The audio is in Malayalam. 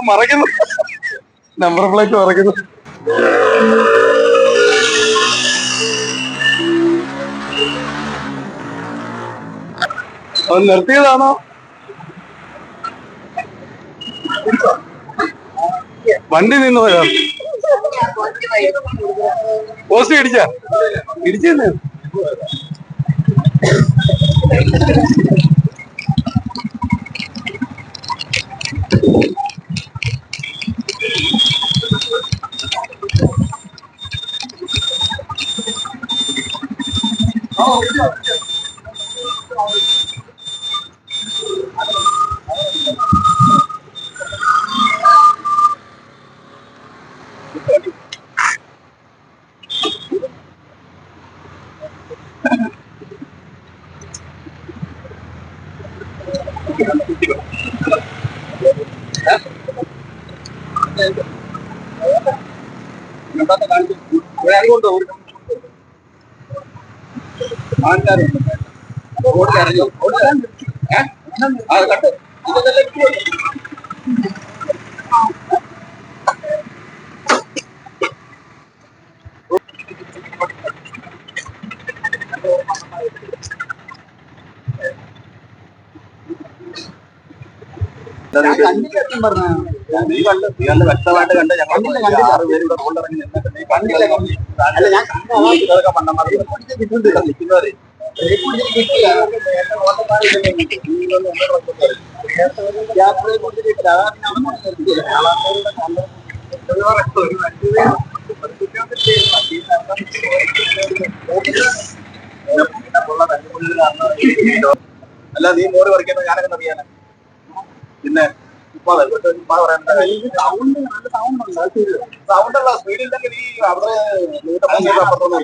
മറക്കുന്നു, നമ്പർ പ്ലേറ്റ് മറക്കുന്നു. അവൻ നിർത്തിയതാണോ? വണ്ടി നിന്ന് പോയോ? പോസ്റ്റ് ഇടിച്ചെന്ന്. നീ കണ്ട് വ്യക്തമായിട്ട് കണ്ട് ഞങ്ങൾ 6 പേര് ഇവിടെ റോഡിറങ്ങി നിന്നിട്ട് നീ കണ്ടില്ല. നിൽക്കുന്നവരെ അല്ല, നീ മോര് പറിക്കുന്നത് ഞാനങ്ങനെ അറിയാനാ. പിന്നെ സൗണ്ടുള്ള സ്പീഡില്ലെങ്കിൽ ഈ അവിടെ അപ്പുറത്തൊന്നും